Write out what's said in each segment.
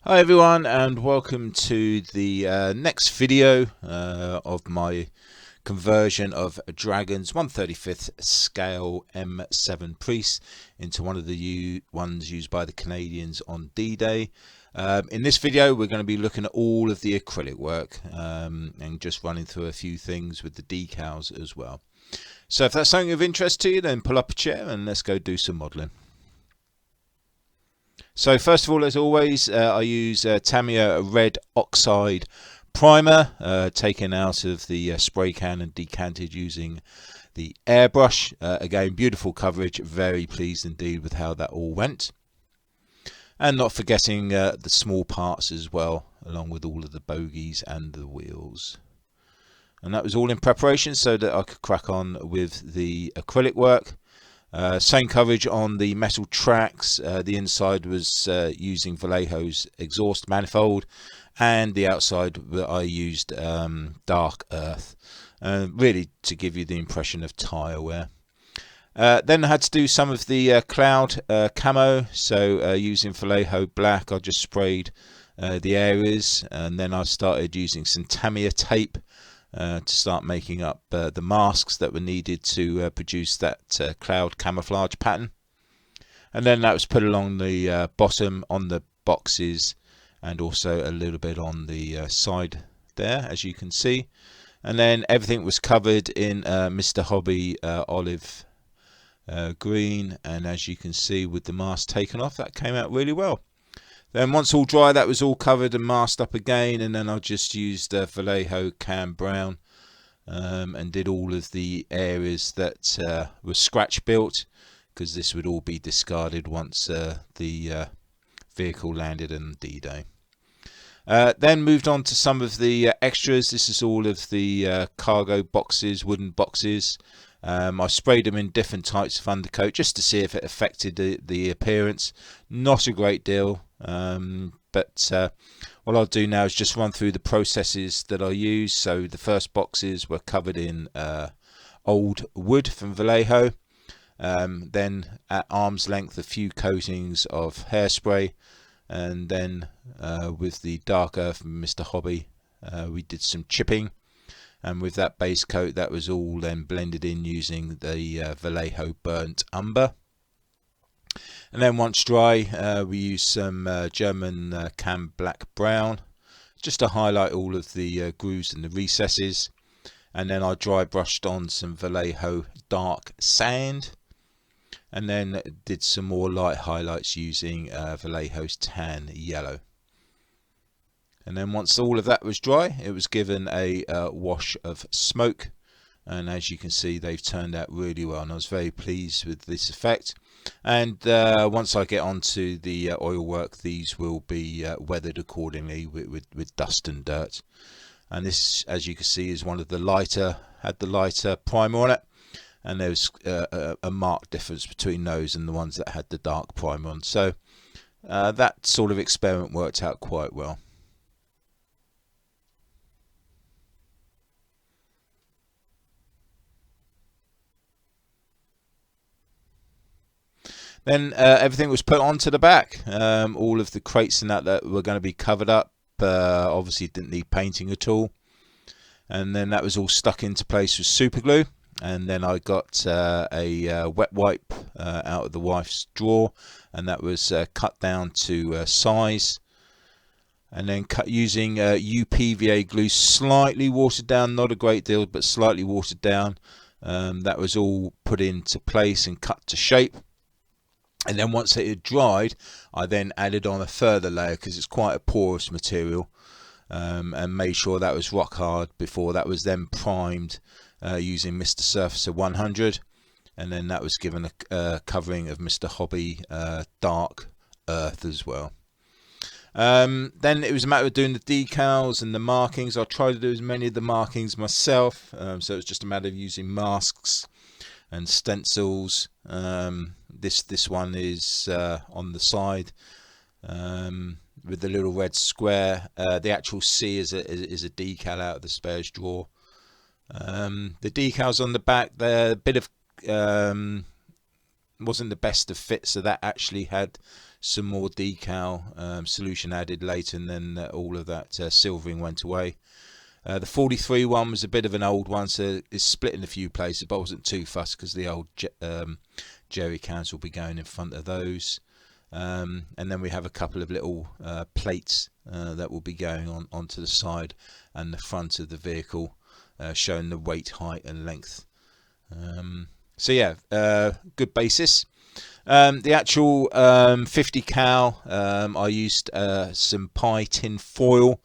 Hi everyone, and welcome to the next video of my conversion of a Dragon's 1/35th scale M7 Priest into one of the ones used by the Canadians on D-Day. In this video we're going to be looking at all of the acrylic work and just running through a few things with the decals as well. So if that's something of interest to you, then pull up a chair and let's go do some modelling. So first of all, as always, I use Tamiya Red Oxide Primer, taken out of the spray can and decanted using the airbrush. Again, beautiful coverage, very pleased indeed with how that all went. And not forgetting the small parts as well, along with all of the bogies and the wheels. And that was all in preparation so that I could crack on with the acrylic work. Same coverage on the metal tracks. The inside was using Vallejo's exhaust manifold, and the outside I used dark earth, really to give you the impression of tire wear. Then I had to do some of the cloud camo, so using Vallejo black I just sprayed the areas, and then I started using some Tamiya tape to start making up the masks that were needed to produce that cloud camouflage pattern. And then that was put along the bottom on the boxes, and also a little bit on the side there, as you can see. And then everything was covered in Mr. Hobby olive green, and as you can see with the mask taken off, that came out really well. Then once all dry, that was all covered and masked up again, and then I just used Vallejo Cam Brown and did all of the areas that were scratch built, because this would all be discarded once the vehicle landed on D-Day. Then moved on to some of the extras. This is all of the cargo boxes, wooden boxes. I sprayed them in different types of undercoat just to see if it affected the appearance. Not a great deal, but what I'll do now is just run through the processes that I use. So the first boxes were covered in old wood from Vallejo. Then at arm's length a few coatings of hairspray, and then with the dark earth from Mr. Hobby we did some chipping. And with that base coat, that was all then blended in using the Vallejo burnt umber. And then once dry, we used some German cam black brown, just to highlight all of the grooves and the recesses. And then I dry brushed on some Vallejo dark sand, and then did some more light highlights using Vallejo's tan yellow. And then once all of that was dry, it was given a wash of smoke, and as you can see, they've turned out really well, and I was very pleased with this effect. And once I get onto the oil work, these will be weathered accordingly with dust and dirt. And this, as you can see, is one of the lighter, had the lighter primer on it, and there's a marked difference between those and the ones that had the dark primer on. So that sort of experiment worked out quite well. Then everything was put onto the back. All of the crates and that were going to be covered up obviously didn't need painting at all. And then that was all stuck into place with super glue. And then I got a wet wipe out of the wife's drawer, and that was cut down to size. And then cut using UPVA glue, slightly watered down, not a great deal, but slightly watered down. That was all put into place and cut to shape. And then once it had dried, I then added on a further layer, because it's quite a porous material, and made sure that was rock hard before that was then primed using Mr. Surfacer 100, and then that was given a covering of Mr. Hobby dark earth as well. Then it was a matter of doing the decals and the markings. I tried to do as many of the markings myself, so it was just a matter of using masks and stencils. This one is on the side with the little red square. The actual C is a decal out of the spares drawer. The decals on the back, they're a bit of wasn't the best of fit, so that actually had some more decal solution added later, and then all of that silvering went away. The 43 one was a bit of an old one, so it's split in a few places, but I wasn't too fussed because the old jerry cans will be going in front of those. And then we have a couple of little plates that will be going onto the side and the front of the vehicle, showing the weight, height and length. So yeah, good basis. The actual 50 cal, I used some pie tin foil.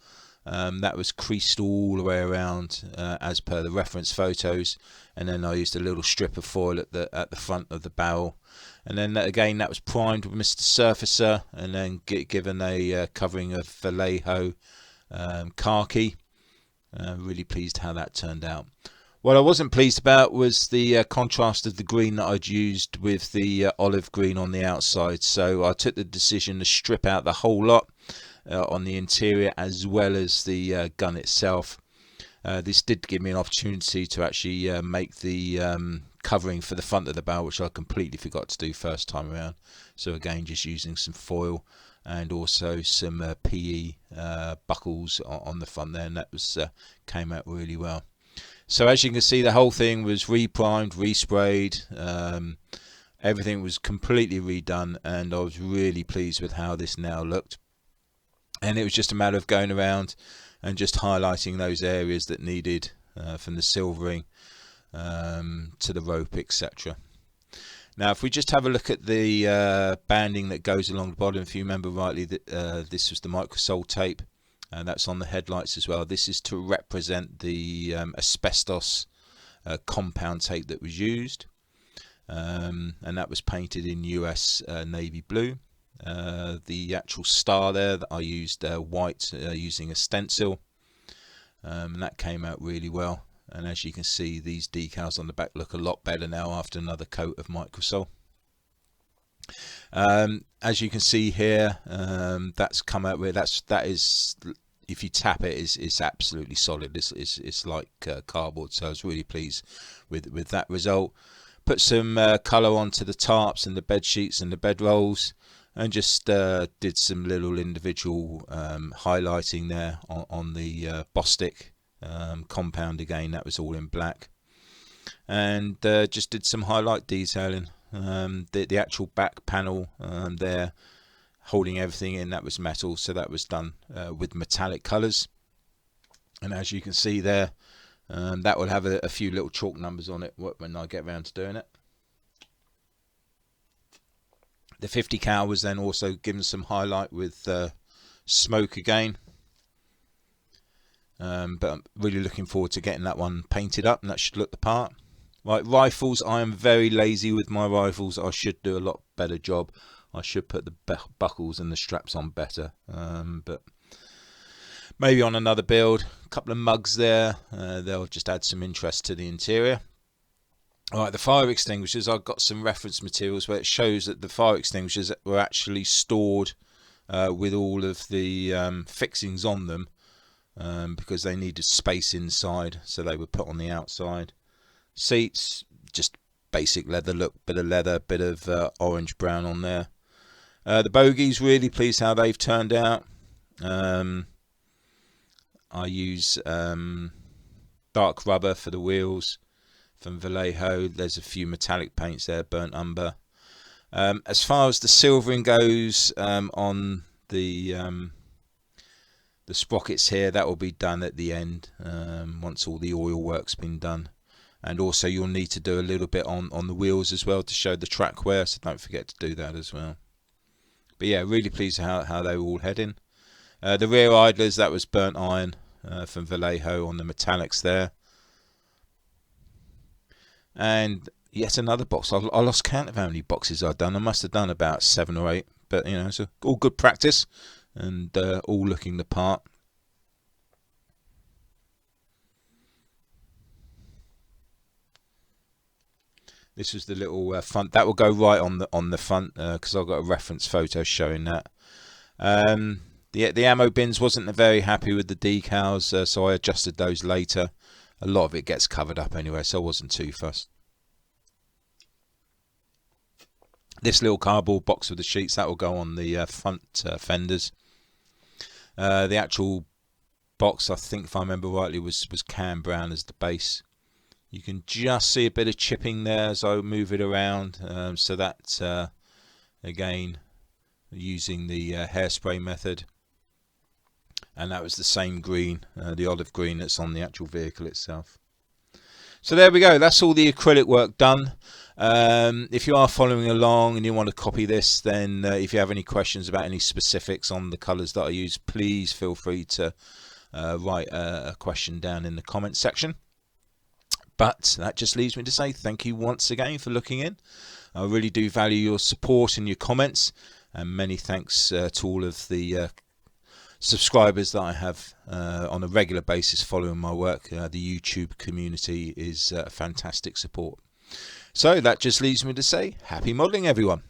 That was creased all the way around as per the reference photos, and then I used a little strip of foil at the front of the barrel, and then again that was primed with Mr. Surfacer, and then given a covering of Vallejo khaki. Really pleased how that turned out. What I wasn't pleased about was the contrast of the green that I'd used with the olive green on the outside, so I took the decision to strip out the whole lot on the interior as well as the gun itself. This did give me an opportunity to actually make the covering for the front of the barrel, which I completely forgot to do first time around. So again, just using some foil and also some PE buckles on the front there, and that was came out really well. So as you can see, the whole thing was re-primed, resprayed, everything was completely redone, and I was really pleased with how this now looked. And it was just a matter of going around and just highlighting those areas that needed, from the silvering to the rope, etc. Now if we just have a look at the banding that goes along the bottom, if you remember rightly, that this was the microsole tape, and that's on the headlights as well. This is to represent the asbestos compound tape that was used, and that was painted in US navy blue. The actual star there that I used white using a stencil, and that came out really well. And as you can see, these decals on the back look a lot better now after another coat of microsole. As you can see here, that's come out with that is, if you tap it, it's absolutely solid. It's like cardboard. So I was really pleased with that result. Put some colour onto the tarps and the bed sheets and the bed rolls, and just did some little individual highlighting there on the Bostik compound. Again, that was all in black, and just did some highlight detailing. The actual back panel there holding everything in, that was metal, so that was done with metallic colours. And as you can see there, that will have a few little chalk numbers on it when I get around to doing it. The 50 cal was then also given some highlight with smoke again, but I'm really looking forward to getting that one painted up, and that should look the part. Right, rifles, I am very lazy with my rifles. I should do a lot better job. I should put the buckles and the straps on better, but maybe on another build. A couple of mugs there, they'll just add some interest to the interior. Alright, the fire extinguishers, I've got some reference materials where it shows that the fire extinguishers were actually stored with all of the fixings on them, because they needed space inside, so they were put on the outside. Seats, just basic leather look, bit of leather, bit of orange brown on there. The bogies, really pleased how they've turned out. I use dark rubber for the wheels from Vallejo. There's a few metallic paints there, burnt umber. As far as the silvering goes, on the sprockets here, that will be done at the end, once all the oil work's been done. And also you'll need to do a little bit on the wheels as well to show the track wear, so don't forget to do that as well. But yeah, really pleased how they were all heading. The rear idlers, that was burnt iron from Vallejo on the metallics there. And yet another box. I lost count of how many boxes I've done. I must have done about 7 or 8, but you know, so all good practice, and all looking the part. This was the little front that will go right on the front, because I've got a reference photo showing that. The ammo bins, wasn't very happy with the decals, so I adjusted those later. A lot of it gets covered up anyway, so I wasn't too fussed. This little cardboard box with the sheets, that will go on the front fenders. The actual box, I think if I remember rightly, was cam brown as the base. You can just see a bit of chipping there as I move it around, so that's again using the hairspray method. And that was the same green, the olive green that's on the actual vehicle itself. So there we go, that's all the acrylic work done. If you are following along and you want to copy this, then if you have any questions about any specifics on the colours that I use, please feel free to write a question down in the comments section. But that just leaves me to say thank you once again for looking in. I really do value your support and your comments, and many thanks to all of the subscribers that I have on a regular basis following my work. The YouTube community is fantastic support. So that just leaves me to say happy modelling, everyone.